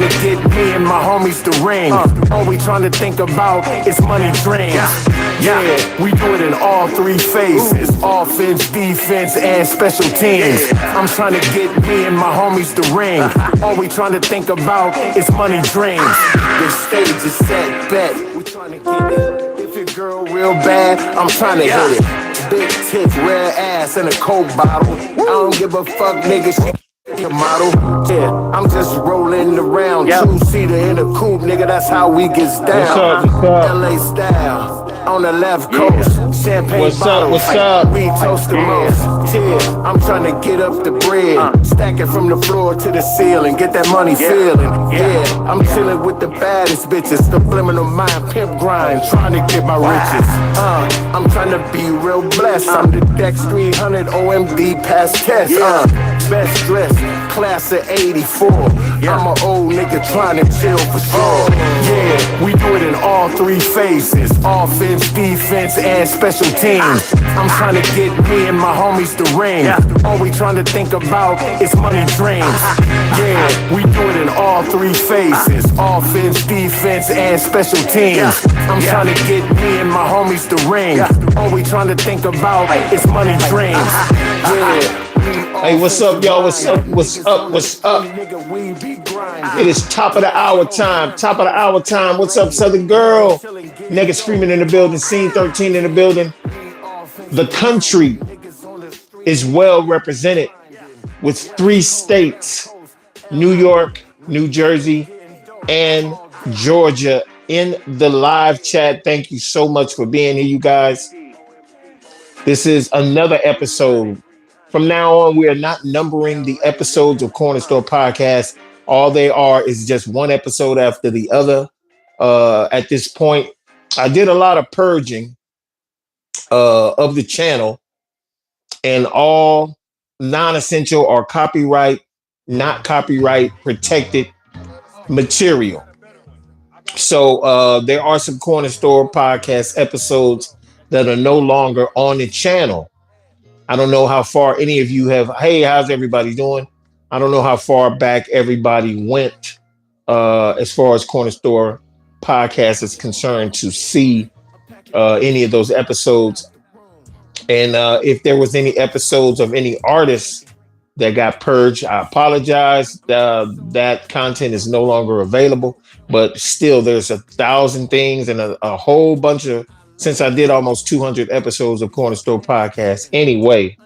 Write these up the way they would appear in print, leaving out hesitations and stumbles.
to get me and my homies the ring. All we trying to think about is money dreams. Yeah, we do it in all three phases: offense, defense, and special teams. I'm trying to get me and my homies the ring. All we trying to think about is money dreams. The stage is set, bet. We trying to get it. If your girl real bad, I'm trying to hit it. Big tits, rare ass, and a Coke bottle. I don't give a fuck, nigga. She a model. Yeah, I'm just rolling around. Two-seater in a coupe, nigga. That's how we gets down. LA style. On the left coast, champagne bottles. What's up? We toast the most. Yeah, I'm trying to get up the bread, stack it from the floor to the ceiling, get that money feeling. Yeah, I'm chilling with the baddest bitches, subliminal mind, pimp grind, trying to get my riches. I'm trying to be real blessed. I'm the Dex 300 OMD past test. Best dressed, class of 84. I'm an old nigga trying to chill for sure. Yeah, we do it in all three phases: offense, defense, and special teams. I'm trying to get me and my homies the ring. All we trying to think about is money dreams. Yeah, we do it in all three phases: offense, defense, and special teams. I'm trying to get me and my homies the ring. All we trying to think about is money dreams. Yeah. Hey, what's up, y'all? What's up? What's up? What's up? It is top of the hour time. Top of the hour time. What's up, Southern Girl? Niggas screaming in the building. Scene 13 in the building. The country is well represented with 3 states: New York, New Jersey, and Georgia in the live chat. Thank you so much for being here, you guys. This is another episode. From now on, we are not numbering the episodes of Corner Store Podcast. All they are is just one episode after the other. At this point, I did a lot of purging of the channel, and all non-essential or not copyright protected material. So there are some Corner Store Podcast episodes that are no longer on the channel. I don't know how far any of you have. Hey, how's everybody doing? I don't know how far back everybody went as far as Corner Store Podcast is concerned to see any of those episodes. And if there was any episodes of any artists that got purged, I apologize. That content is no longer available. But still, there's 1,000 things and a whole bunch of, since I did almost 200 episodes of Corner Store Podcast. Anyway,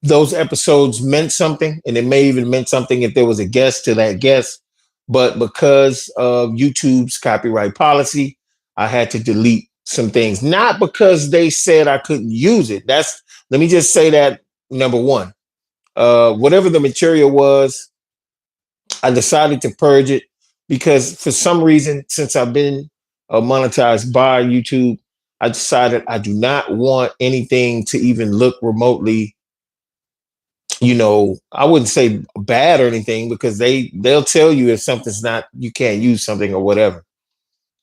those episodes meant something, and it may even meant something if there was a guest to that guest. But because of YouTube's copyright policy, I had to delete some things. Not because they said I couldn't use it. Let me just say that, number one. Whatever the material was, I decided to purge it. Because for some reason, since I've been monetized by YouTube, I decided I do not want anything to even look remotely, I wouldn't say bad or anything, because they'll tell you if something's not, you can't use something or whatever.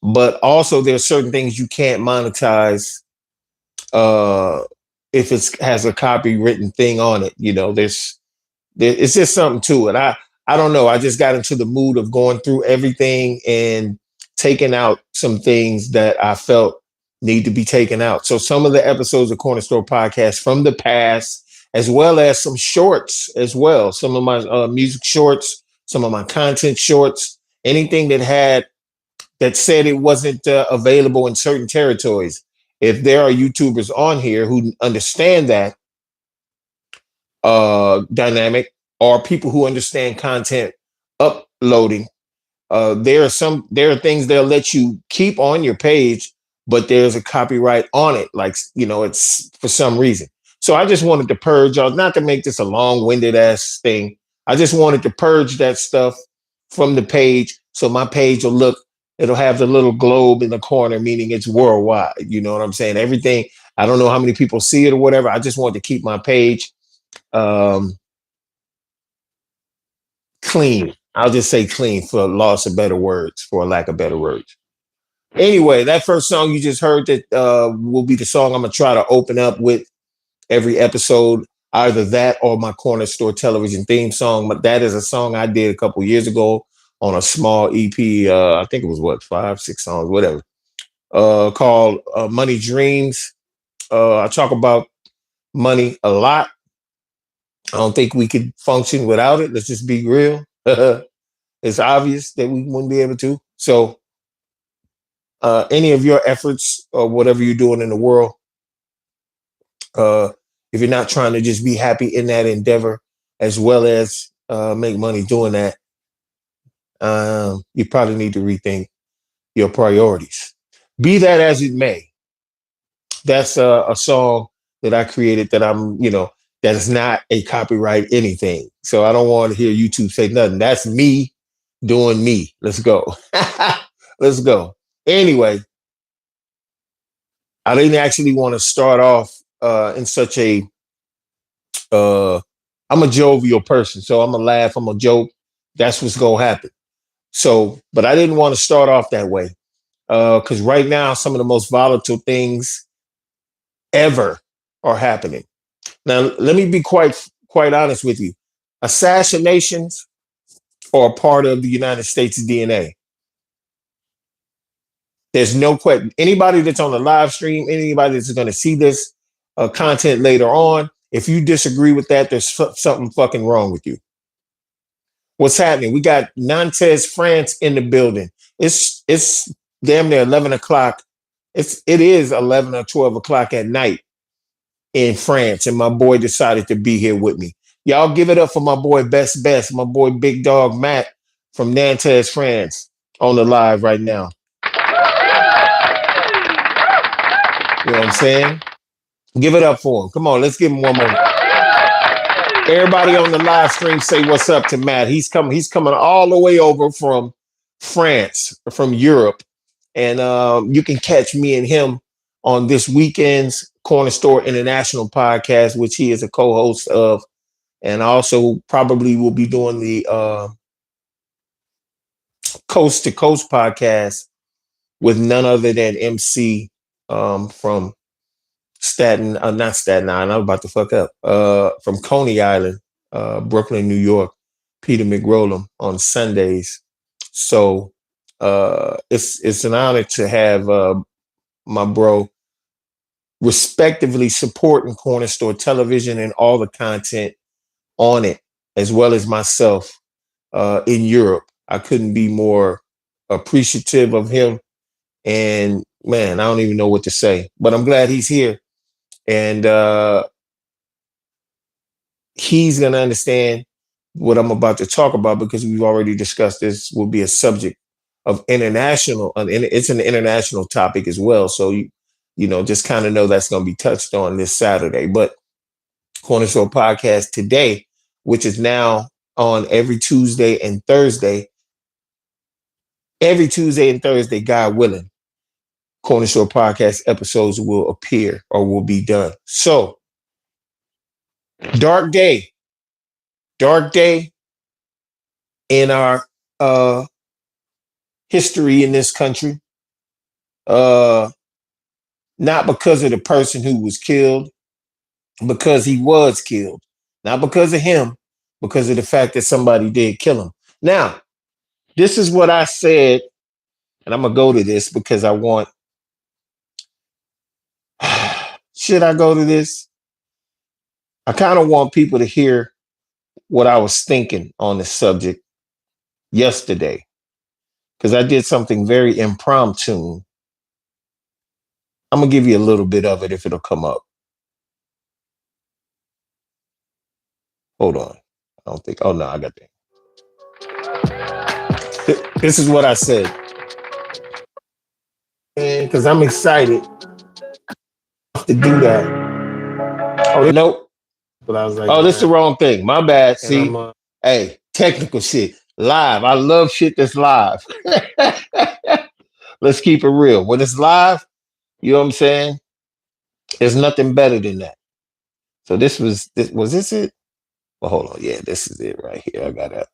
But also there's certain things you can't monetize if it has a copywritten thing on it. It's just something to it. I don't know. I just got into the mood of going through everything and taking out some things that I felt need to be taken out. So some of the episodes of Corner Store Podcast from the past, as well as some shorts as well. Some of my music shorts, some of my content shorts, anything that said it wasn't available in certain territories. If there are YouTubers on here who understand that dynamic, or people who understand content uploading, there are things they'll let you keep on your page, but there's a copyright on it. It's for some reason. So I just wanted to purge, not to make this a long-winded ass thing. I just wanted to purge that stuff from the page. So my page it'll have the little globe in the corner, meaning it's worldwide. You know what I'm saying? Everything. I don't know how many people see it or whatever. I just wanted to keep my page clean. I'll just say clean for lack of better words. Anyway, that first song you just heard that will be the song I'm gonna try to open up with every episode. Either that or my corner store television theme song. But that is a song I did a couple years ago on a small EP. I think it was what, 5, 6 songs, whatever. Called Money Dreams. I talk about money a lot. I don't think we could function without it. Let's just be real. It's obvious that we wouldn't be able to. So, any of your efforts or whatever you're doing in the world, uh, if you're not trying to just be happy in that endeavor as well as make money doing that, you probably need to rethink your priorities. Be that as it may, that's a song that I created that that is not a copyright anything. So I don't want to hear YouTube say nothing. That's me doing me. Let's go. Let's go. Anyway, I didn't actually want to start off in such a I'm a jovial person, so I'm gonna laugh, I'm a joke. That's what's gonna happen. So, but I didn't want to start off that way. Because right now some of the most volatile things ever are happening. Now, let me be quite honest with you. Assassinations are a part of the United States DNA. There's no question. Anybody that's on the live stream, anybody that's going to see this content later on, if you disagree with that, there's something fucking wrong with you. What's happening? We got Nantes, France in the building. It's damn near 11 o'clock. It is 11 or 12 o'clock at night in France, and my boy decided to be here with me. Y'all give it up for my boy Best, my boy Big Dog Matt from Nantes, France, on the live right now. You know what I'm saying? Give it up for him. Come on, let's give him one more. Everybody on the live stream say what's up to Matt. He's coming all the way over from France, from Europe. And you can catch me and him on this weekend's Corner Store International podcast, which he is a co-host of. And also probably will be doing the Coast to Coast podcast with none other than MC from not Staten Island. I'm about to fuck up. From Coney Island, Brooklyn, New York, Peter McRollum on Sundays. So it's an honor to have my bro respectively supporting Corner Store Television and all the content on it, as well as myself in Europe. I couldn't be more appreciative of him. And man, I don't even know what to say, but I'm glad he's here. And he's going to understand what I'm about to talk about, because we've already discussed this will be a subject of international, it's an international topic as well. So, just kind of know that's going to be touched on this Saturday. But Corner Store Podcast today, which is now on every Tuesday and Thursday, God willing, Corner Store Podcast episodes will appear or will be done. So, dark day in our history in this country. Not because of the person who was killed, because he was killed. Not because of him, because of the fact that somebody did kill him. Now, this is what I said, and I'm going to go to this because I want... Should I go to this? I kind of want people to hear what I was thinking on the subject yesterday, because I did something very impromptu. I'm going to give you a little bit of it if it'll come up. Hold on. I don't think... Oh, no, I got that. This is what I said. Because I'm excited to do that. Oh, nope. But I was like, oh, this is the wrong thing. My bad. See? Hey, technical shit. Live. I love shit that's live. Let's keep it real. When it's live, you know what I'm saying? There's nothing better than that. So was this it? Well, hold on. Yeah, this is it right here. I gotta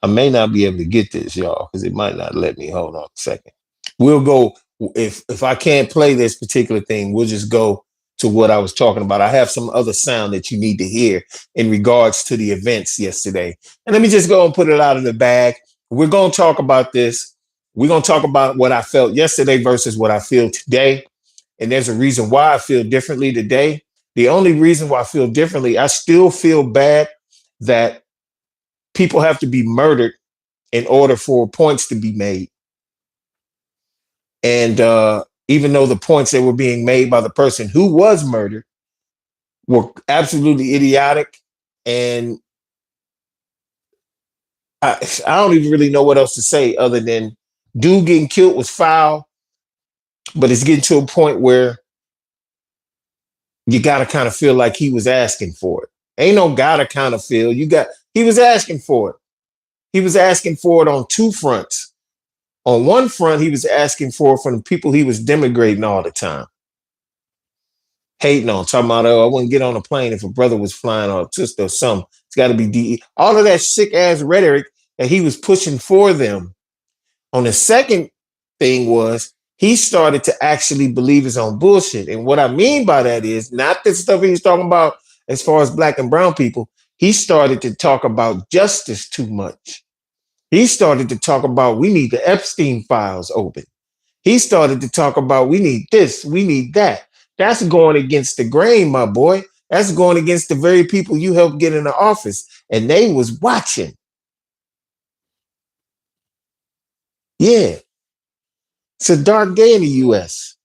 I may not be able to get this, y'all, because it might not let me. Hold on a second. We'll go, if I can't play this particular thing, we'll just go to what I was talking about. I have some other sound that you need to hear in regards to the events yesterday. And let me just go and put it out of the bag. We're going to talk about this. We're going to talk about what I felt yesterday versus what I feel today. And there's a reason why I feel differently today. The only reason why I feel differently, I still feel bad that people have to be murdered in order for points to be made. And even though the points that were being made by the person who was murdered were absolutely idiotic, and I don't even really know what else to say other than dude getting killed was foul, but it's getting to a point where you got to kind of feel like he was asking for it. Ain't no gotta kind of feel. He was asking for it. He was asking for it on two fronts. On one front, he was asking for it from the people he was denigrating all the time. Hating on, talking about, oh, I wouldn't get on a plane if a brother was flying or a sister or something. It's got to be DE. All of that sick ass rhetoric that he was pushing for them. On the second thing was he started to actually believe his own bullshit. And what I mean by that is not the stuff he was talking about as far as black and brown people. He started to talk about justice too much. He started to talk about we need the Epstein files open. He started to talk about we need this, we need that. That's going against the grain, my boy. That's going against the very people you helped get in the office. And they was watching. Yeah. It's a dark day in the US.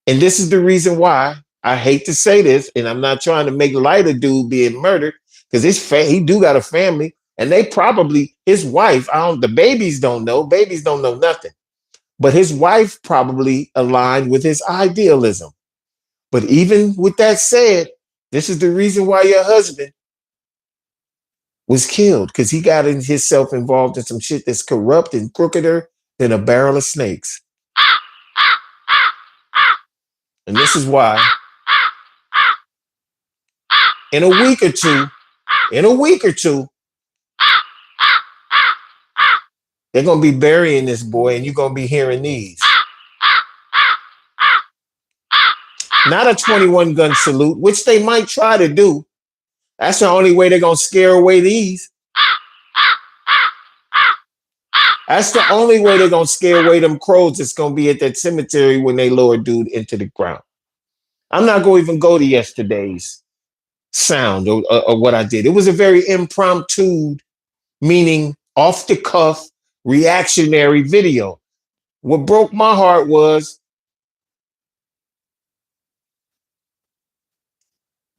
And this is the reason why I hate to say this, and I'm not trying to make light of dude being murdered, because he do got a family, and they probably, his wife, the babies don't know nothing. But his wife probably aligned with his idealism. But even with that said, this is the reason why your husband was killed, because he got himself involved in some shit that's corrupt and crookeder than a barrel of snakes. And this is why in a week or two, they're going to be burying this boy and you're going to be hearing these. Not a 21 gun salute, which they might try to do. That's the only way they're going to scare away these. That's the only way they're going to scare away them crows that's going to be at that cemetery when they lower dude into the ground. I'm not going to even go to yesterday's sound or what I did. It was a very impromptu, meaning off the cuff, reactionary video. What broke my heart was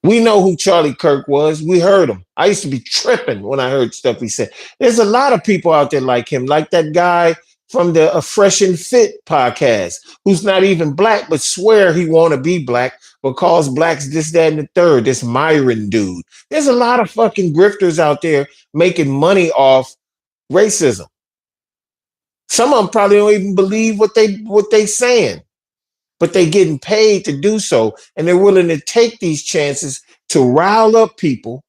we know who Charlie Kirk was. We heard him. I used to be tripping when I heard stuff he said. There's a lot of people out there like him, like that guy from the Fresh and Fit podcast, who's not even black, but swear he want to be black, but calls blacks this, that, and the third. This Myron dude. There's a lot of fucking grifters out there making money off racism. Some of them probably don't even believe what they saying, but they getting paid to do so, and they're willing to take these chances to rile up people.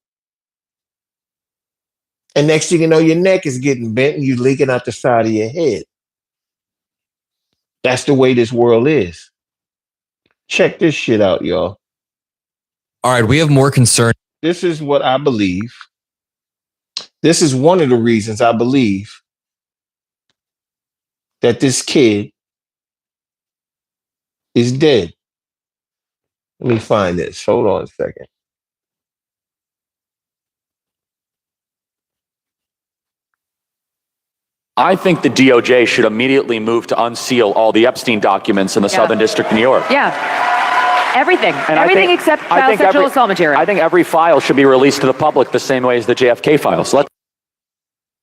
And next thing you know, your neck is getting bent and you leaking out the side of your head. That's the way this world is. Check this shit out, y'all. All right, we have more concern. This is what I believe. This is one of the reasons I believe that this kid is dead. Let me find this. Hold on a second. I think the DOJ should immediately move to unseal all the Epstein documents in the Southern District of New York. Yeah. Everything. Everything except child sexual assault material. I think every file should be released to the public the same way as the JFK files.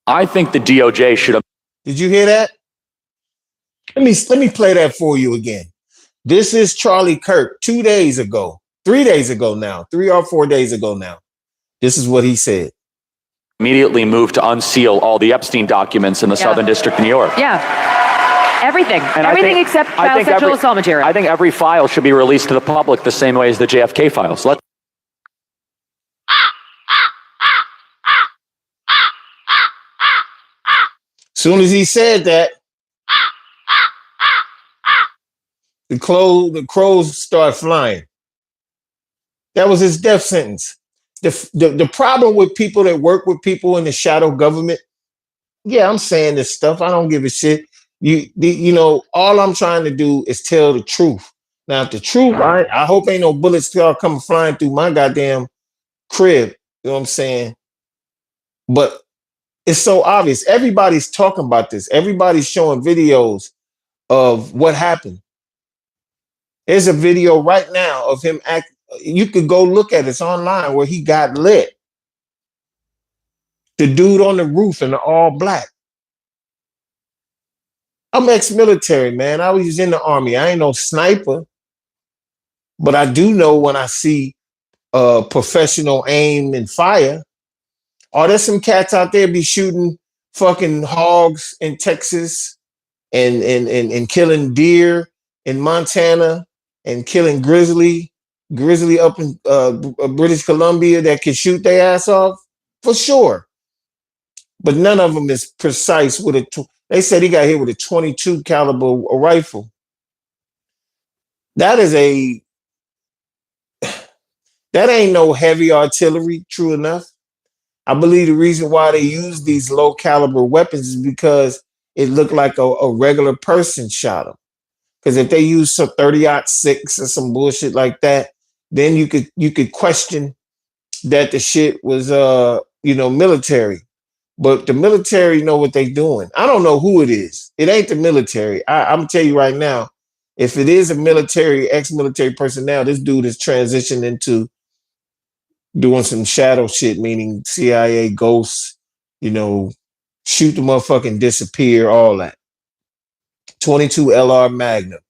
I think the DOJ should. Did you hear that? Let me play that for you again. This is Charlie Kirk 2 days ago, 3 days ago now, 3 or 4 days ago now. This is what he said. Immediately move to unseal all the Epstein documents in the Southern District of New York. Yeah. Everything. Everything except child sexual assault material. I think every file should be released to the public the same way as the JFK files. Soon as he said that, the crows start flying. That was his death sentence. The problem with people that work with people in the shadow government, yeah, I'm saying this stuff. I don't give a shit. You know, all I'm trying to do is tell the truth. Now, if the truth, I hope ain't no bullets start coming flying through my goddamn crib. You know what I'm saying? But it's so obvious. Everybody's talking about this. Everybody's showing videos of what happened. There's a video right now of him act. You could go look at it. It's online where he got lit. The dude on the roof in the all black. I'm ex-military, man. I was in the army. I ain't no sniper, but I do know when I see professional aim and fire. Oh, there's some cats out there be shooting fucking hogs in Texas and killing deer in Montana and killing grizzly up in British Columbia that can shoot their ass off for sure. But none of them is precise with a. They said he got hit with a 22 caliber rifle. That ain't no heavy artillery. True enough. I believe the reason why they use these low caliber weapons is because it looked like a regular person shot them. Because if they use some 30-06 or some bullshit like that, then you could question that the shit was military. But the military know what they doing. I don't know who it is. It ain't the military. I'm gonna tell you right now, if it is a military, ex-military personnel, this dude has transitioned into doing some shadow shit, meaning CIA ghosts, shoot the motherfucking disappear, all that. 22 LR Magnum.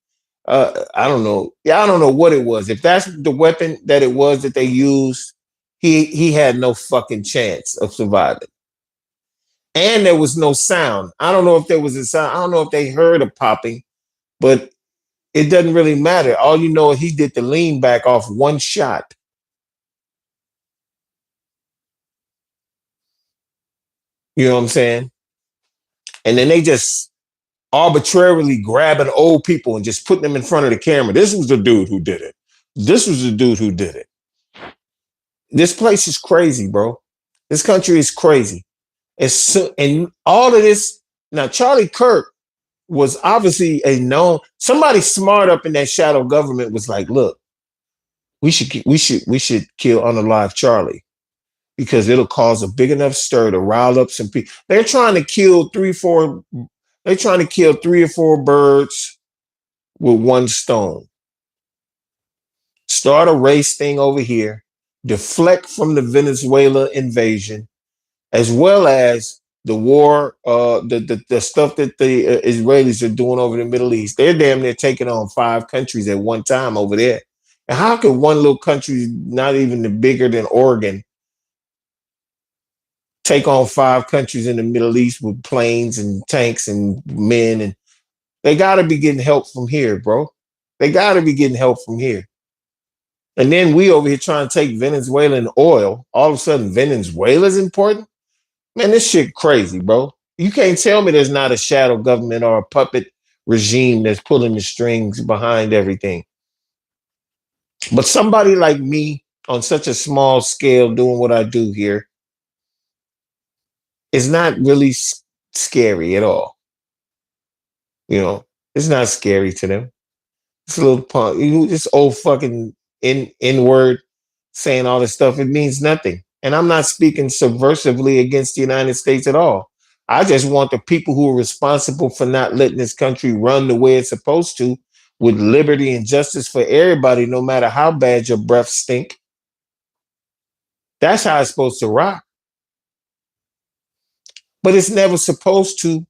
I don't know. Yeah, I don't know what it was. If that's the weapon that it was that they used, he had no fucking chance of surviving. And there was no sound. I don't know if there was a sound. I don't know if they heard a popping, but it doesn't really matter. All you know is he did the lean back off one shot. You know what I'm saying? And then they just arbitrarily grabbing old people and just putting them in front of the camera. This was the dude who did it. This was the dude who did it. This place is crazy, bro. This country is crazy. And all of this. Now, Charlie Kirk was obviously somebody smart up in that shadow government was like, look, we should kill unalive Charlie because it'll cause a big enough stir to rile up some people. They're trying to kill 3 or 4 birds with one stone. Start a race thing over here, deflect from the Venezuela invasion, as well as the war, the stuff that the Israelis are doing over the Middle East. They're damn near taking on 5 countries at one time over there. And how could one little country, not even bigger than Oregon, take on 5 countries in the Middle East with planes and tanks and men? And they got to be getting help from here, bro. They got to be getting help from here. And then we over here trying to take Venezuelan oil. All of a sudden, Venezuela's important? Man, this shit crazy, bro. You can't tell me there's not a shadow government or a puppet regime that's pulling the strings behind everything. But somebody like me on such a small scale doing what I do here is not really scary at all. It's not scary to them. This little punk, this old fucking N-word saying all this stuff, it means nothing. And I'm not speaking subversively against the United States at all. I just want the people who are responsible for not letting this country run the way it's supposed to, with liberty and justice for everybody, no matter how bad your breath stink. That's how it's supposed to rock. But it's never supposed to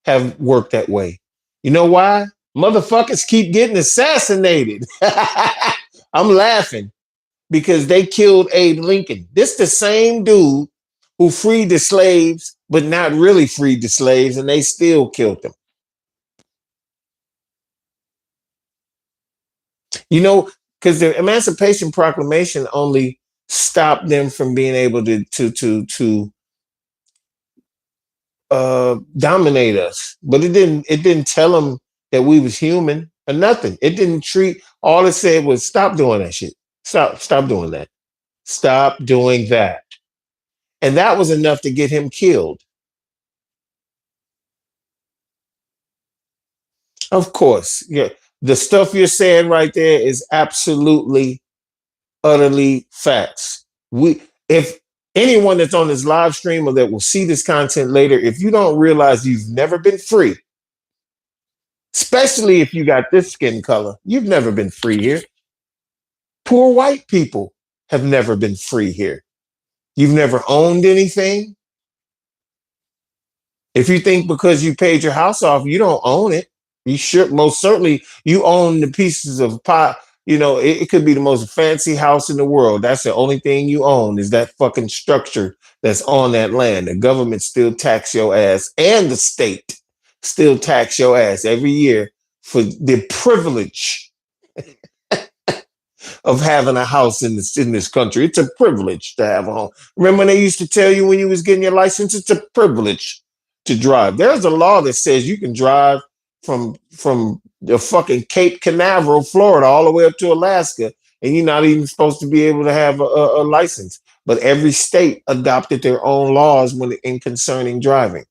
have worked that way. You know why? Motherfuckers keep getting assassinated. I'm laughing because they killed Abe Lincoln. This the same dude who freed the slaves, but not really freed the slaves, and they still killed them. Because the Emancipation Proclamation only stopped them from being able to dominate us, but it didn't tell them that we was human or nothing. It didn't treat. All it said was stop doing that shit. Stop doing that. Stop doing that. And that was enough to get him killed. Of course, yeah. The stuff you're saying right there is absolutely, utterly facts. If anyone that's on this live stream or that will see this content later, if you don't realize you've never been free, especially if you got this skin color, you've never been free here. Poor white people have never been free here. You've never owned anything. If you think because you paid your house off, you don't own it. You should most certainly you own the pieces of pie. You know, it could be the most fancy house in the world. That's the only thing you own is that fucking structure that's on that land. The government still tax your ass and the state still tax your ass every year for the privilege of having a house in this country. It's a privilege to have a home. Remember when they used to tell you when you was getting your license, it's a privilege to drive. There's a law that says you can drive from the fucking Cape Canaveral, Florida, all the way up to Alaska, and you're not even supposed to be able to have a license. But every state adopted their own laws in concerning driving.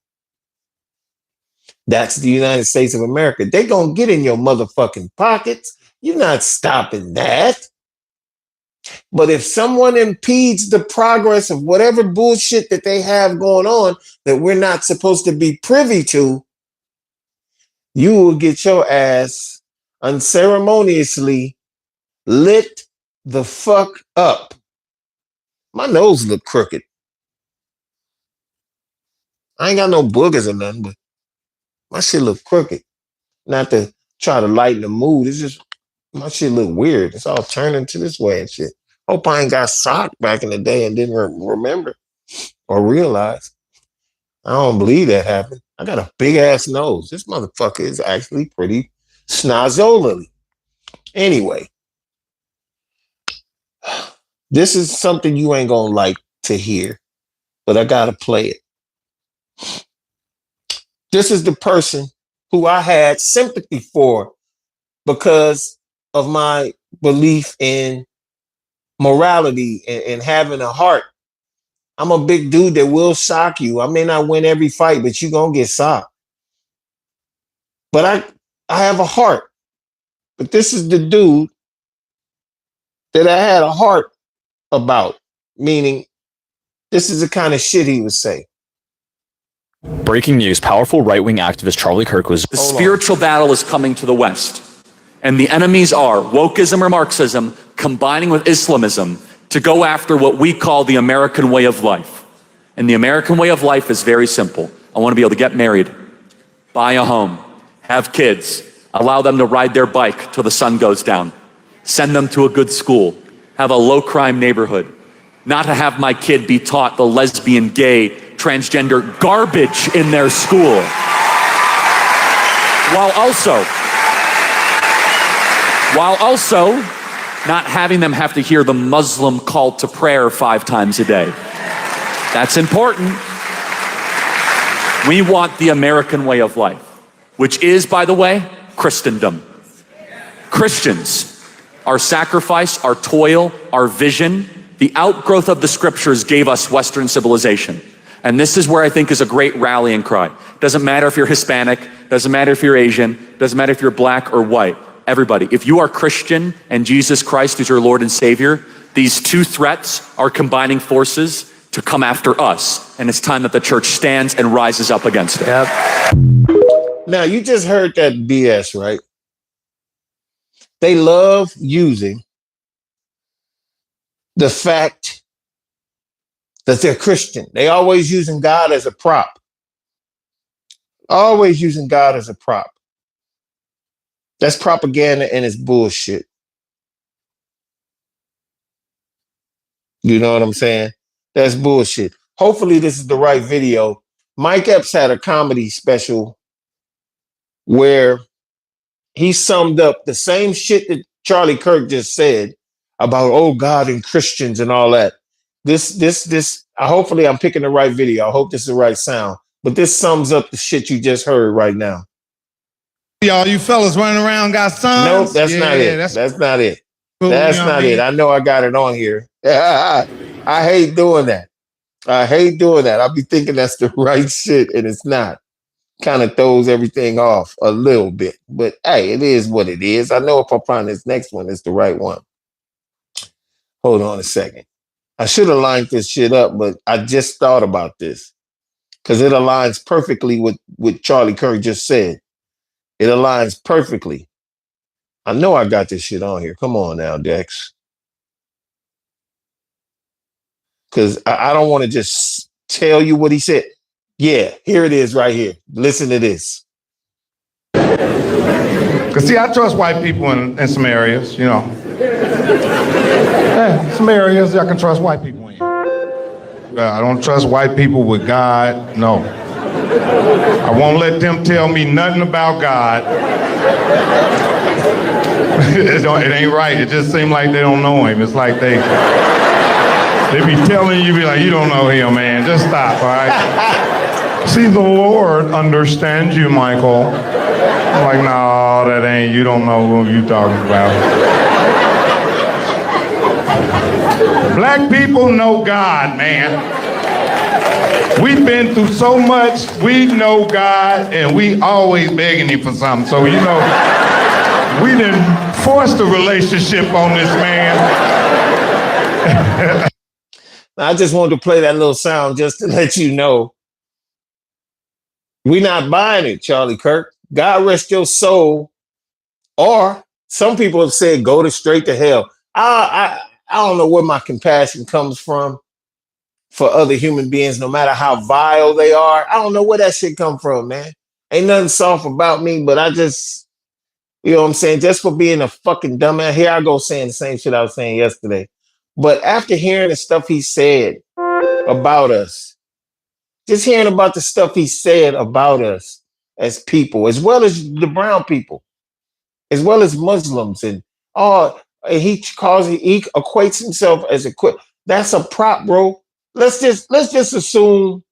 That's the United States of America. They gonna get in your motherfucking pockets. You're not stopping that. But if someone impedes the progress of whatever bullshit that they have going on that we're not supposed to be privy to, you will get your ass unceremoniously lit the fuck up. My nose look crooked. I ain't got no boogers or nothing, but my shit look crooked. Not to try to lighten the mood. It's just my shit look weird. It's all turning to this way and shit. Hope I ain't got socked back in the day and didn't remember or realize. I don't believe that happened. I got a big ass nose. This motherfucker is actually pretty snazolally. Anyway, this is something you ain't gonna like to hear, but I gotta play it. This is the person who I had sympathy for because of my belief in morality and having a heart. I'm a big dude that will sock you. I may not win every fight, but you gonna get socked. But I have a heart. But this is the dude that I had a heart about. Meaning, this is the kind of shit he would say. Breaking news, powerful right-wing activist Charlie Kirk was... The spiritual battle is coming to the West. And the enemies are wokeism or Marxism combining with Islamism to go after what we call the American way of life. And the American way of life is very simple. I want to be able to get married, buy a home, have kids, allow them to ride their bike till the sun goes down, send them to a good school, have a low crime neighborhood, not to have my kid be taught the lesbian, gay, transgender garbage in their school, while also not having them have to hear the Muslim call to prayer 5 times a day. That's important. We want the American way of life, which is, by the way, Christendom. Christians, our sacrifice, our toil, our vision, the outgrowth of the scriptures gave us Western civilization. And this is where I think is a great rallying cry. Doesn't matter if you're Hispanic, doesn't matter if you're Asian, doesn't matter if you're black or white. Everybody, if you are Christian and Jesus Christ is your Lord and Savior, these two threats are combining forces to come after us. And it's time that the church stands and rises up against it. Yep. Now, you just heard that BS, right? They love using the fact that they're Christian. They always using God as a prop. Always using God as a prop. That's propaganda and it's bullshit. You know what I'm saying? That's bullshit. Hopefully this is the right video. Mike Epps had a comedy special where he summed up the same shit that Charlie Kirk just said about, oh, God and Christians and all that. Hopefully I'm picking the right video. I hope this is the right sound. But this sums up the shit you just heard right now. Y'all, you fellas running around got sons? Nope, that's not it. That's not it. That's not it. I know I got it on here. I hate doing that. I hate doing that. I'll be thinking that's the right shit, and it's not. Kind of throws everything off a little bit. But hey, it is what it is. I know if I find this next one, it's the right one. Hold on a second. I should have lined this shit up, but I just thought about this because it aligns perfectly with what Charlie Kirk just said. It aligns perfectly. I know I got this shit on here. Come on now, Dex. Because I don't want to just tell you what he said. Yeah, here it is right here. Listen to this. Because, see, I trust white people in some areas, you know. Yeah, some areas I can trust white people in. I don't trust white people with God, no. I won't let them tell me nothing about God. It ain't right. It just seems like they don't know him. It's like they be telling you, be like, you don't know him, man. Just stop, all right? See, the Lord understands you, Michael. I'm like, no, that ain't, you don't know who you talking about. Black people know God, man. We've been through so much, we know God, and we always begging him for something. So, you know, we didn't force the relationship on this man. I just wanted to play that little sound just to let you know. We're not buying it, Charlie Kirk. God rest your soul. Or some people have said, go to straight to hell. I don't know where my compassion comes from for other human beings, no matter how vile they are. I don't know where that shit come from, man. Ain't nothing soft about me, but I just, you know what I'm saying? Just for being a fucking dumbass. Here I go saying the same shit I was saying yesterday. But after hearing the stuff he said about us, just hearing about the stuff he said about us as people, as well as the brown people, as well as Muslims, and he equates himself as a quit. That's a prop, bro. Let's just assume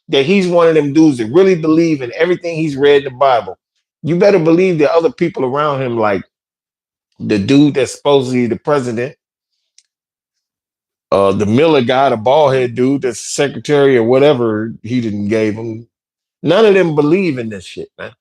that he's one of them dudes that really believe in everything he's read in the Bible. You better believe that other people around him, like the dude that's supposedly the president, the Miller guy, the bald head dude that's secretary or whatever he didn't gave him. None of them believe in this shit, man.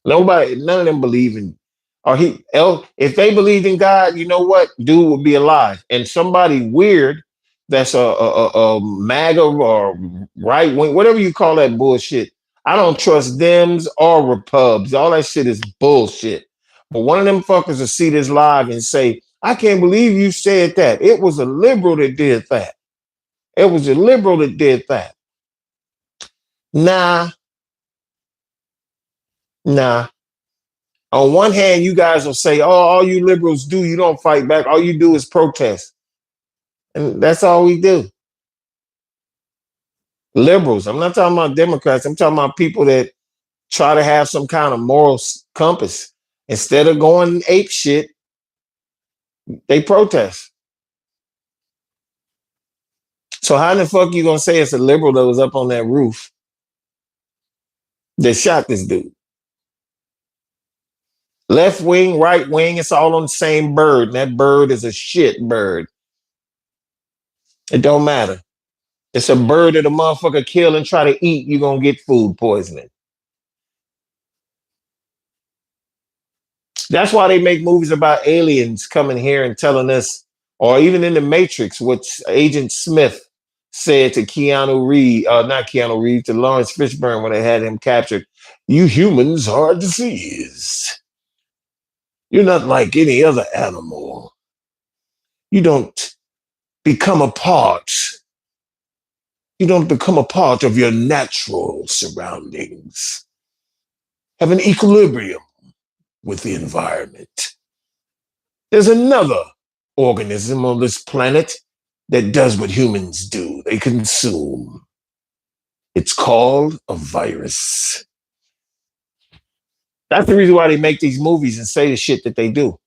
None of them believe in. If they believed in God, you know what? Dude would be alive. And somebody weird that's a MAGA or right wing, whatever you call that bullshit. I don't trust Dems or Repubs. All that shit is bullshit. But one of them fuckers will see this live and say, I can't believe you said that. It was a liberal that did that. It was a liberal that did that. Nah. On one hand, you guys will say, oh, all you liberals do, you don't fight back. All you do is protest. And that's all we do. Liberals. I'm not talking about Democrats. I'm talking about people that try to have some kind of moral compass. Instead of going ape shit, they protest. So how in the fuck you gonna say it's a liberal that was up on that roof that shot this dude? Left wing, right wing, it's all on the same bird. And that bird is a shit bird. It don't matter. It's a bird that a motherfucker kill and try to eat, you're going to get food poisoning. That's why they make movies about aliens coming here and telling us, or even in The Matrix, what Agent Smith said to Keanu Reeves, not Keanu Reeves, to Lawrence Fishburne when they had him captured. You humans are a disease. You're not like any other animal. You don't become a part. You don't become a part of your natural surroundings. Have an equilibrium with the environment. There's another organism on this planet that does what humans do. They consume. It's called a virus. That's the reason why they make these movies and say the shit that they do.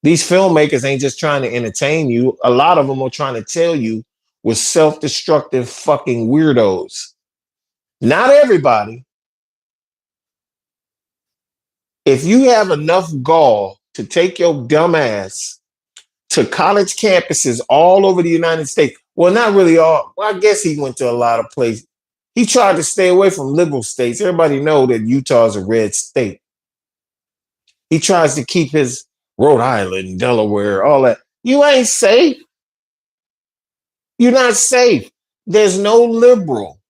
These filmmakers ain't just trying to entertain you. A lot of them are trying to tell you we're self-destructive fucking weirdos. Not everybody. If you have enough gall to take your dumb ass to college campuses all over the United States. Well, not really all. Well, I guess he went to a lot of places. He tried to stay away from liberal states. Everybody know that Utah is a red state. He tries to keep his Rhode Island, Delaware, all that. You ain't safe. You're not safe. There's no liberal,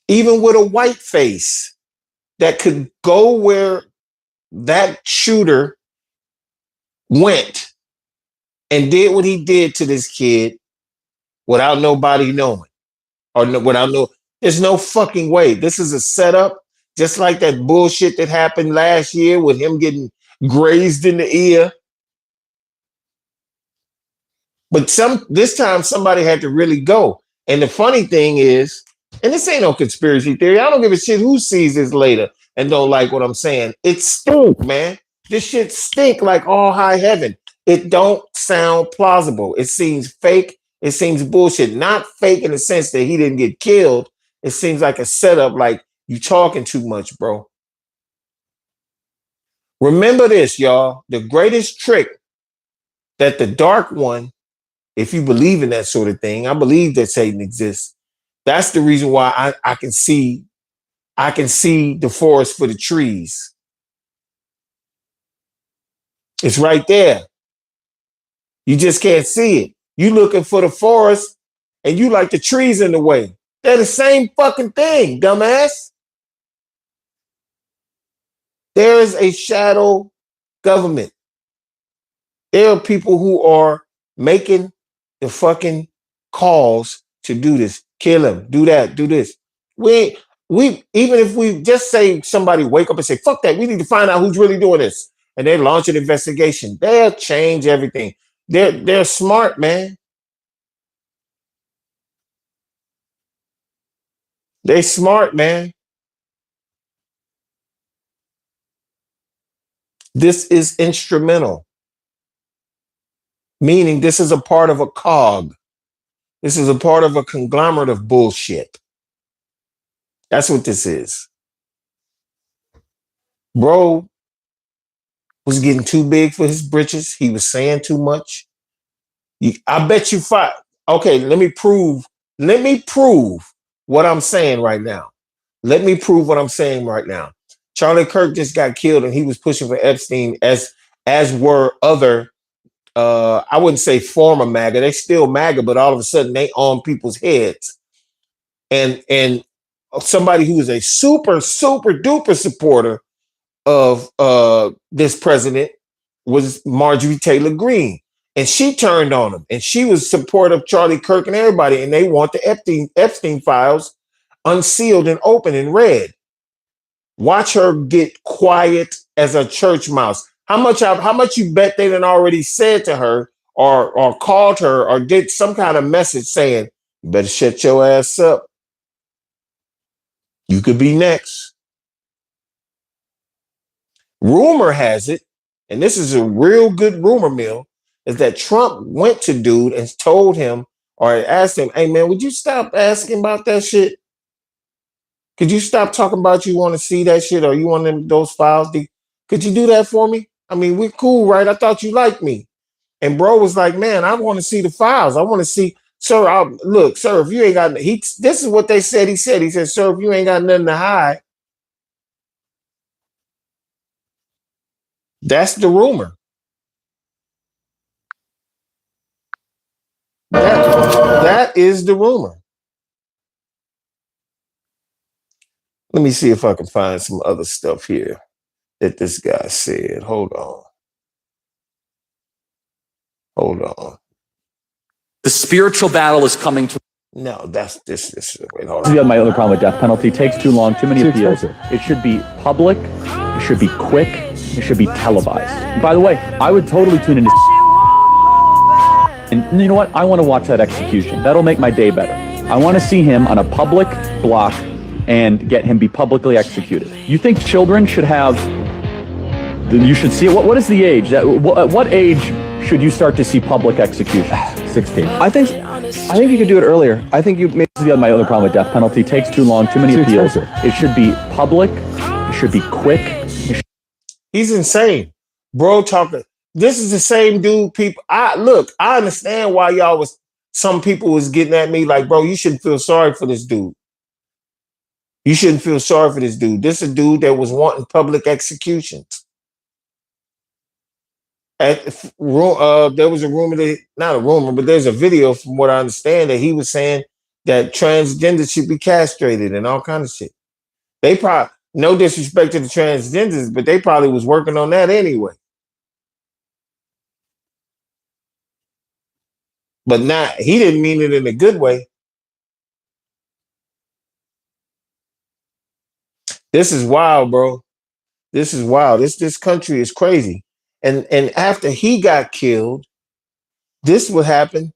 even with a white face, that could go where that shooter went and did what he did to this kid without nobody knowing. There's no fucking way. This is a setup, just like that bullshit that happened last year with him getting grazed in the ear. But this time somebody had to really go. And the funny thing is, and this ain't no conspiracy theory. I don't give a shit who sees this later and don't like what I'm saying. It stink, man. This shit stink like all high heaven. It don't sound plausible. It seems fake. It seems bullshit. Not fake in the sense that he didn't get killed. It seems like a setup, like you talking too much, bro. Remember this, y'all. The greatest trick that the dark one, if you believe in that sort of thing, I believe that Satan exists. That's the reason why I can see the forest for the trees. It's right there. You just can't see it. You looking for the forest and you like the trees in the way. They're the same fucking thing, dumbass. There is a shadow government. There are people who are making the fucking calls to do this. Kill him, do that, do this. We even if we just say somebody wake up and say, fuck that, we need to find out who's really doing this. And they launch an investigation. They'll change everything. They're smart, man. They smart, man. This is instrumental. Meaning this is a part of a cog. This is a part of a conglomerate of bullshit. That's what this is. Bro was getting too big for his britches. He was saying too much. I bet you five. Okay, let me prove what I'm saying right now. Let me prove what I'm saying right now. Charlie Kirk just got killed and he was pushing for Epstein as were other, I wouldn't say former MAGA. They still MAGA, but all of a sudden they on people's heads. And somebody who is a super, super duper supporter of this president was Marjorie Taylor Greene. And she turned on him. And she was supportive of Charlie Kirk and everybody. And they want the Epstein files unsealed and open and read. Watch her get quiet as a church mouse. How much you bet they done already said to her or called her or get some kind of message saying, you better shut your ass up. You could be next. Rumor has it, and this is a real good rumor mill, is that Trump went to dude and told him or asked him, hey man, would you stop asking about that shit? Could you stop talking about you want to see that shit or you want those files? Could you do that for me? I mean, we're cool, right? I thought you liked me. And bro was like, man, I want to see the files. I want to see, sir, look, sir, if you ain't got, this is what they said. He said, sir, if you ain't got nothing to hide. That's the rumor. That is the rumor. Let me see if I can find some other stuff here that this guy said. Hold on. The spiritual battle is coming to. No, that's this. Wait, hold on. You have my other problem with death penalty. It takes too long, too many appeals. It should be public. It should be quick. It should be televised. And by the way, I would totally tune into. And you know what? I want to watch that execution. That'll make my day better. I want to see him on a public block and get him be publicly executed. You think children should have? You should see it. What is the age? At what age should you start to see public execution? 16. I think you could do it earlier. I think you maybe my other problem with death penalty. It takes too long, too many appeals. It should be public. It should be quick. He's insane. Bro talking. This is the same dude. People, I understand why some people was getting at me like, bro, you shouldn't feel sorry for this dude. You shouldn't feel sorry for this dude. This is a dude that was wanting public executions. There was a rumor not a rumor, but there's a video from what I understand that he was saying that transgenders should be castrated and all kinds of shit. They probably, no disrespect to the transgenders, but they probably was working on that anyway. But he didn't mean it in a good way. This is wild, bro. This is wild. This country is crazy. And after he got killed, this would happen.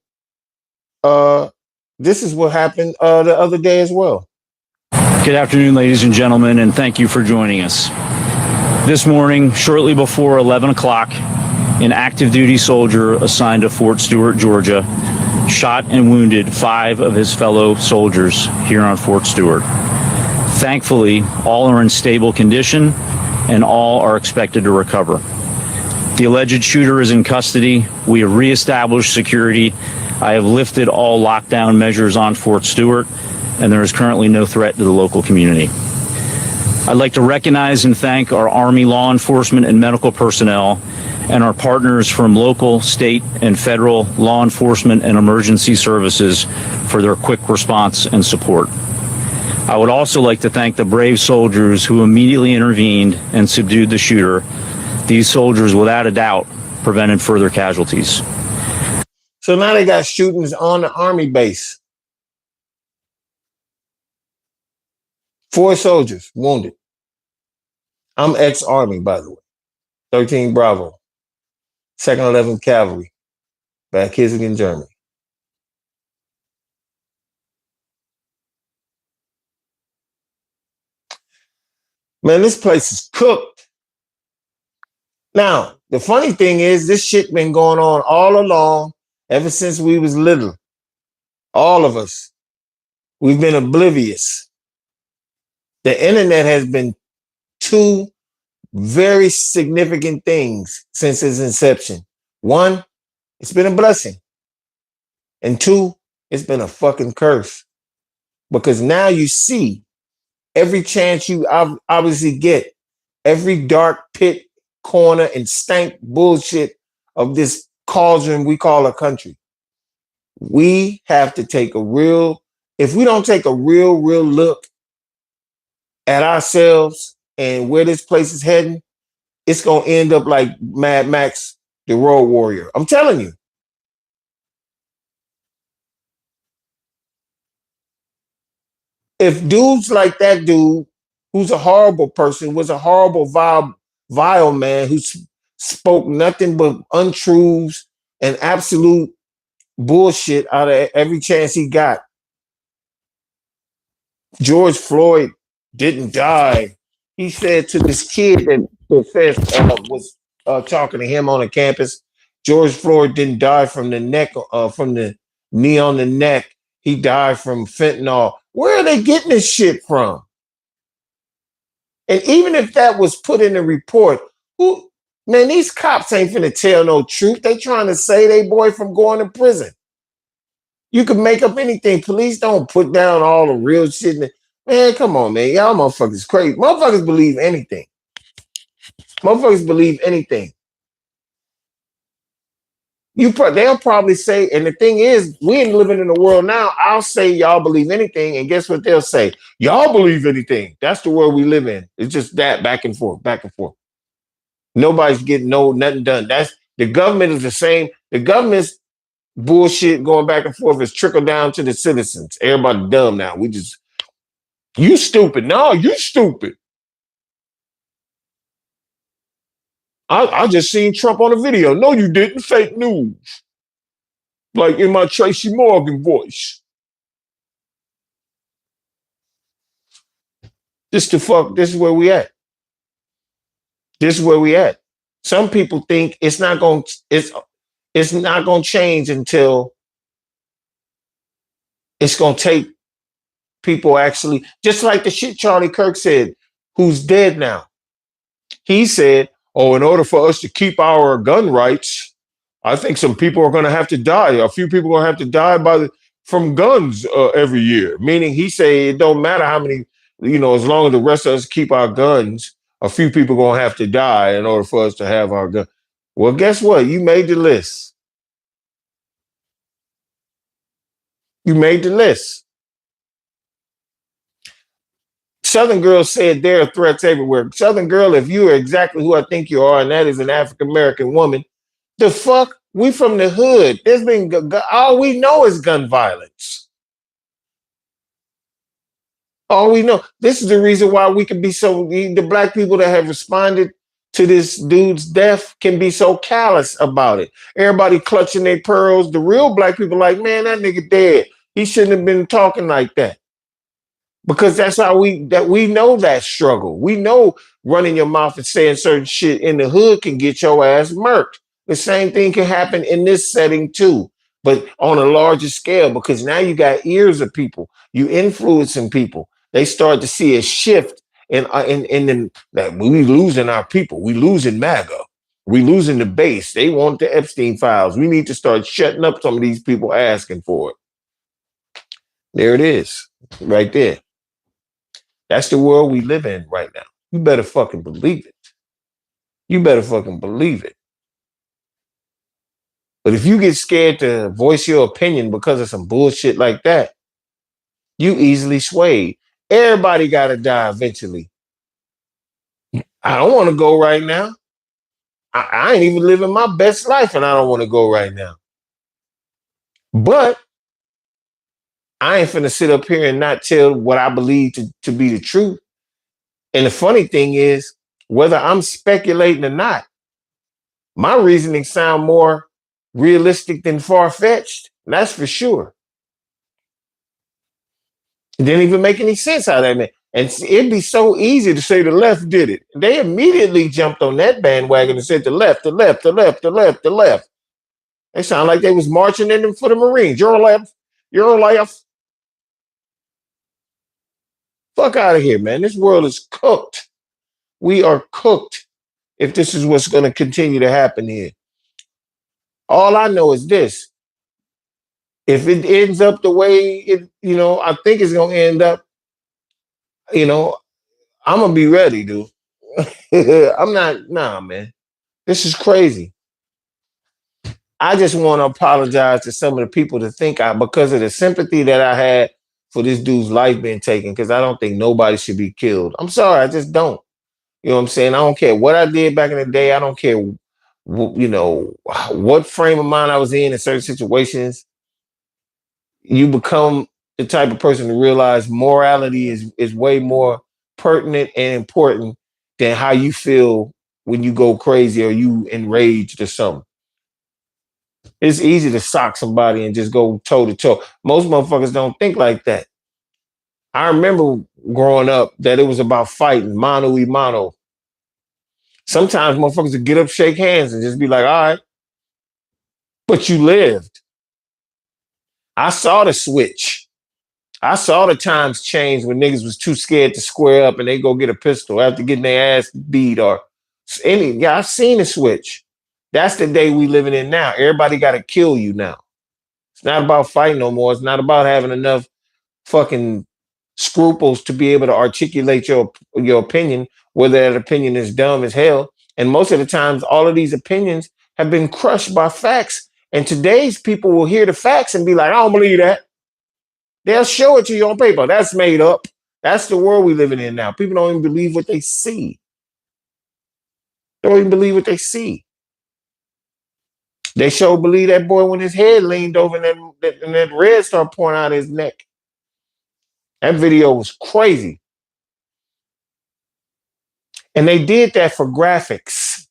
This is what happened the other day as well. Good afternoon, ladies and gentlemen, and thank you for joining us. This morning, shortly before 11 o'clock, an active duty soldier assigned to Fort Stewart, Georgia, shot and wounded 5 of his fellow soldiers here on Fort Stewart. Thankfully, all are in stable condition and all are expected to recover. The alleged shooter is in custody. We have reestablished security. I have lifted all lockdown measures on Fort Stewart, and there is currently no threat to the local community. I'd like to recognize and thank our Army law enforcement and medical personnel and our partners from local, state, and federal law enforcement and emergency services for their quick response and support. I would also like to thank the brave soldiers who immediately intervened and subdued the shooter. These soldiers, without a doubt, prevented further casualties. So now they got shootings on the Army base. 4 soldiers wounded. I'm ex-Army, by the way. 13 Bravo. 2nd 11th Cavalry. Bad Kissingen, Germany. Man, this place is cooked. Now, the funny thing is, this shit been going on all along, ever since we was little. All of us. We've been oblivious. The internet has been 2 very significant things since its inception. 1, it's been a blessing. And 2, it's been a fucking curse. Because now you see every chance you obviously get, every dark pit, corner, and stank bullshit of this cauldron we call a country. We have to take if we don't take a real look at ourselves and where this place is heading, it's going to end up like Mad Max, the Road Warrior. I'm telling you. If dudes like that dude, who's a horrible person, was a horrible, vile man who spoke nothing but untruths and absolute bullshit out of every chance he got. George Floyd didn't die. He said to this kid that says was talking to him on the campus, George Floyd didn't die from the neck, from the knee on the neck. He died from fentanyl. Where are they getting this shit from? And even if that was put in the report, these cops ain't finna tell no truth. They trying to save they boy from going to prison. You can make up anything. Police don't put down all the real shit. Man, come on, man. Y'all motherfuckers crazy. Motherfuckers believe anything. Motherfuckers believe anything. They'll probably say, and the thing is, we ain't living in a world now. I'll say y'all believe anything, and guess what they'll say? Y'all believe anything. That's the world we live in. It's just that back and forth, back and forth. Nobody's getting nothing done. That's the government is the same. The government's bullshit going back and forth is trickle down to the citizens. Everybody dumb now. You stupid. No, you stupid. I just seen Trump on a video. No, you didn't. Fake news. Like in my Tracy Morgan voice. This is where we at. This is where we at. Some people think it's not going to change until it's going to take people actually, just like the shit Charlie Kirk said, who's dead now. He said, oh, in order for us to keep our gun rights, I think some people are going to have to die. A few people are going to have to die from guns every year. Meaning he say it don't matter how many, as long as the rest of us keep our guns, a few people are going to have to die in order for us to have our gun. Well, guess what? You made the list. You made the list. Southern Girl said there are threats everywhere. Southern Girl, if you are exactly who I think you are, and that is an African-American woman, the fuck? We from the hood. There's been, all we know is gun violence. All we know. This is the reason why we can be the black people that have responded to this dude's death can be so callous about it. Everybody clutching their pearls. The real black people like, man, that nigga dead. He shouldn't have been talking like that. Because that's how we know that struggle. We know running your mouth and saying certain shit in the hood can get your ass murked. The same thing can happen in this setting too, but on a larger scale, because now you got ears of people, you influencing people. They start to see a shift in that we losing our people. We losing MAGA. We losing the base. They want the Epstein files. We need to start shutting up some of these people asking for it. There it is, right there. That's the world we live in right now. You better fucking believe it. You better fucking believe it. But if you get scared to voice your opinion because of some bullshit like that, you easily swayed. Everybody got to die eventually. I don't want to go right now. I ain't even living my best life and I don't want to go right now. But I ain't finna sit up here and not tell what I believe to be the truth. And the funny thing is, whether I'm speculating or not, my reasoning sound more realistic than far-fetched. That's for sure. It didn't even make any sense how that meant. And it'd be so easy to say the left did it. They immediately jumped on that bandwagon and said the left, the left, the left, the left, the left. They sound like they was marching in them for the Marines. You're left, you're left. Fuck out of here, man. This world is cooked. We are cooked if this is what's going to continue to happen here. All I know is this. If it ends up the way I think it's going to end up, I'm going to be ready, dude. Nah, man. This is crazy. I just want to apologize to some of the people to think because of the sympathy that I had for this dude's life being taken, because I don't think nobody should be killed. I'm sorry, I just don't. You know what I'm saying? I don't care what I did back in the day. I don't care, what frame of mind I was in certain situations. You become the type of person to realize morality is way more pertinent and important than how you feel when you go crazy or you enraged or something. It's easy to sock somebody and just go toe to toe. Most motherfuckers don't think like that. I remember growing up that it was about fighting, mano y mano. Sometimes motherfuckers would get up, shake hands, and just be like, all right. But you lived. I saw the switch. I saw the times change when niggas was too scared to square up and they go get a pistol after getting their ass beat or I've seen the switch. That's the day we living in now. Everybody got to kill you now. It's not about fighting no more. It's not about having enough fucking scruples to be able to articulate your opinion, whether that opinion is dumb as hell. And most of the times, all of these opinions have been crushed by facts. And today's people will hear the facts and be like, I don't believe that. They'll show it to you on paper. That's made up. That's the world we're living in now. People don't even believe what they see. They don't even believe what they see. They sure believe that boy when his head leaned over and that red started pouring out of his neck. That video was crazy. And they did that for graphics.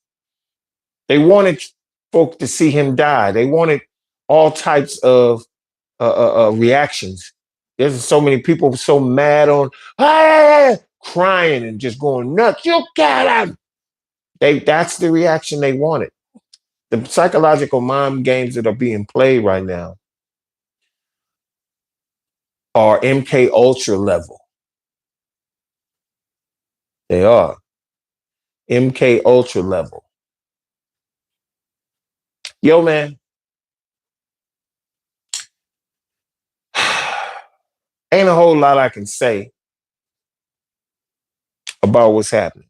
They wanted folk to see him die. They wanted all types of reactions. There's so many people so mad on, crying and just going nuts. You got him. That's the reaction they wanted. The psychological mind games that are being played right now are MK Ultra level. They are. MK Ultra level. Yo, man. Ain't a whole lot I can say about what's happening.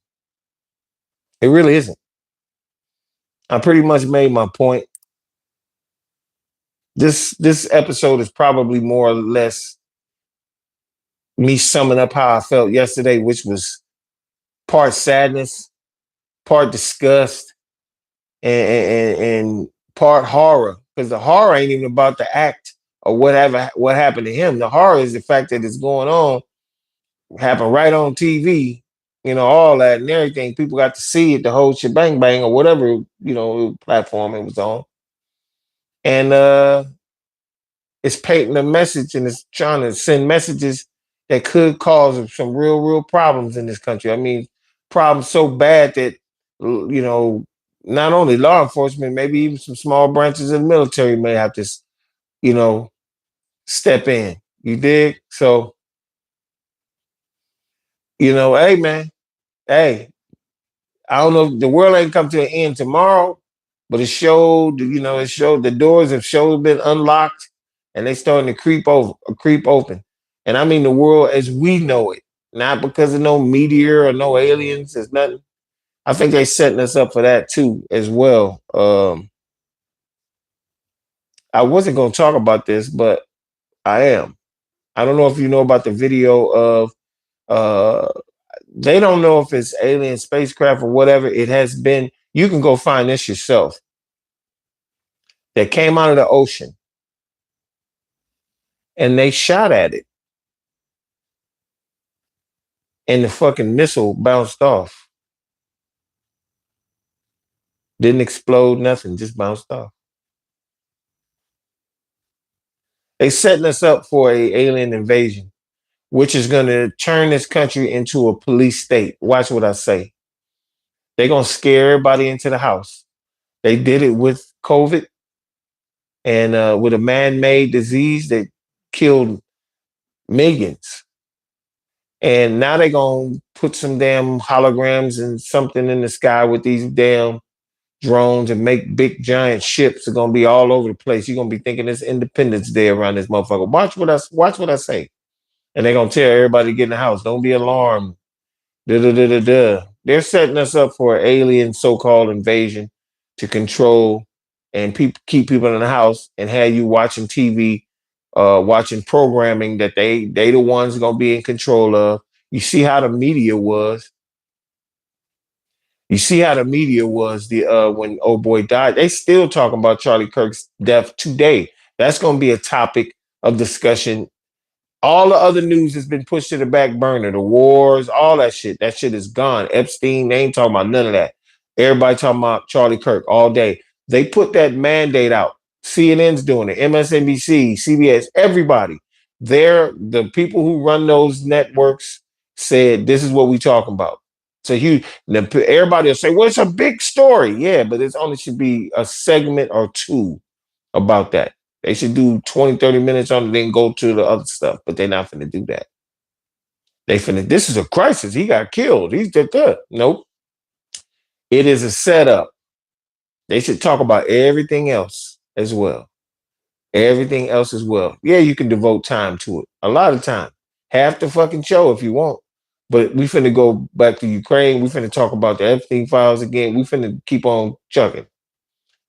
It really isn't. I pretty much made my point. This episode is probably more or less me summing up how I felt yesterday, which was part sadness, part disgust, and part horror. Because the horror ain't even about the act or what happened to him. The horror is the fact that it's going on, happened right on TV, all that and everything. People got to see it, the whole shebang bang or whatever, platform it was on. And it's painting a message and it's trying to send messages that could cause some real problems in this country. I mean, problems so bad that, not only law enforcement, maybe even some small branches of the military may have to, step in. You dig? So, hey, man, hey, I don't know if the world ain't come to an end tomorrow, but it showed the doors have been unlocked and they starting to creep open. And I mean the world as we know it, not because of no meteor or no aliens. There's nothing. I think they setting us up for that too, as well. I wasn't going to talk about this, but I am. I don't know if you know about the video of they don't know if it's alien spacecraft or whatever. It has been. You can go find this yourself. That came out of the ocean and they shot at it. And the fucking missile bounced off. Didn't explode, nothing, just bounced off. They setting us up for a alien invasion, which is going to turn this country into a police state. Watch what I say. They're going to scare everybody into the house. They did it with COVID and with a man-made disease that killed millions. And now they're going to put some damn holograms and something in the sky with these damn drones and make big giant ships are going to be all over the place. You're going to be thinking it's Independence Day around this motherfucker. Watch what I say. And they're going to tell everybody to get in the house. Don't be alarmed. They're setting us up for an alien so-called invasion to control and keep people in the house and have you watching TV, watching programming that they the ones going to be in control of. You see how the media was. You see how the media was when old boy died. They still talking about Charlie Kirk's death today. That's going to be a topic of discussion. All the other news has been pushed to the back burner. The wars, all that shit. That shit is gone. Epstein, they ain't talking about none of that. Everybody talking about Charlie Kirk all day. They put that mandate out. CNN's doing it. MSNBC, CBS, everybody. The people who run those networks said, this is what we talking about. So everybody will say, well, it's a big story. Yeah, but it only should be a segment or two about that. They should do 20, 30 minutes on it, then go to the other stuff. But they're not finna do that. This is a crisis. He got killed. He's dead. Nope. It is a setup. They should talk about everything else as well. Everything else as well. Yeah, you can devote time to it. A lot of time. Half the fucking show if you want. But we finna go back to Ukraine. We finna talk about the Epstein files again. We finna keep on chucking.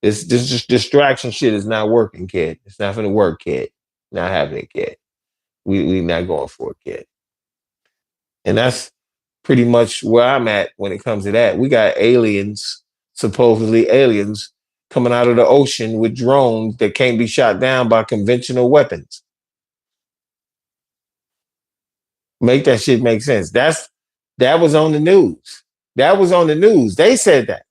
This distraction shit is not working, kid. It's not finna work, kid. Not happening, kid. We not going for it, kid. And that's pretty much where I'm at when it comes to that. We got aliens, supposedly aliens, coming out of the ocean with drones that can't be shot down by conventional weapons. Make that shit make sense. That was on the news. That was on the news. They said that.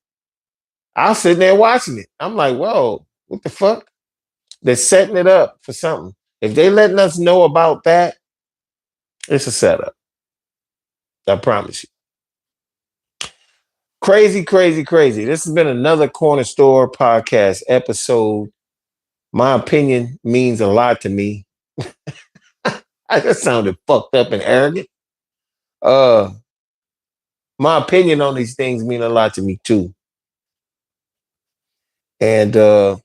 I was sitting there watching it. I'm like, whoa, what the fuck? They're setting it up for something. If they letting us know about that, it's a setup. I promise you. Crazy, crazy, crazy. This has been another Corner Store podcast episode. My opinion means a lot to me. I just sounded fucked up and arrogant. my opinion on these things mean a lot to me too. And the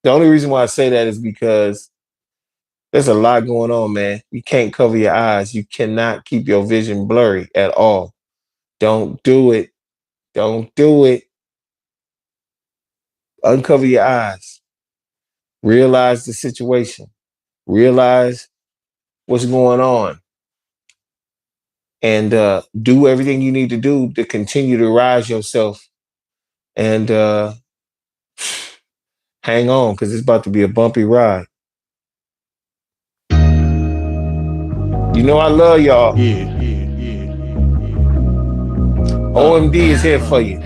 only reason why I say that is because there's a lot going on, man. You can't cover your eyes. You cannot keep your vision blurry at all. Don't do it. Don't do it. Uncover your eyes. Realize the situation. Realize what's going on. And do everything you need to do to continue to rise yourself. And hang on, because it's about to be a bumpy ride. You know I love y'all. OMD is here for you.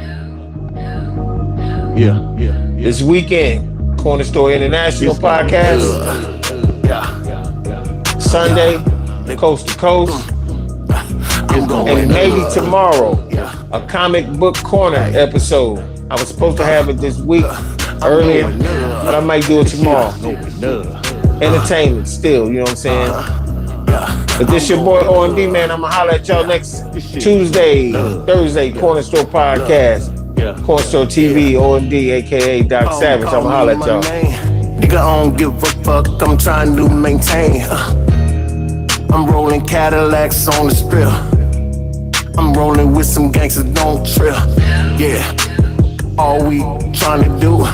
This weekend, Corner Store International Podcast. Sunday, Coast to Coast. And maybe tomorrow, a comic book corner episode. I was supposed to have it this week earlier, but I might do it tomorrow. Entertainment still, you know what I'm saying? But this your boy OMD, man. I'm gonna holler at y'all next Tuesday, Thursday, Corner Store Podcast. Corner Store TV, OMD, aka Doc Savage. I'm gonna holler at y'all. Nigga, I don't give a fuck, I'm trying to maintain. I'm rolling Cadillacs on the strip. I'm rolling with some gangsters, don't trip. Yeah, all we trying to do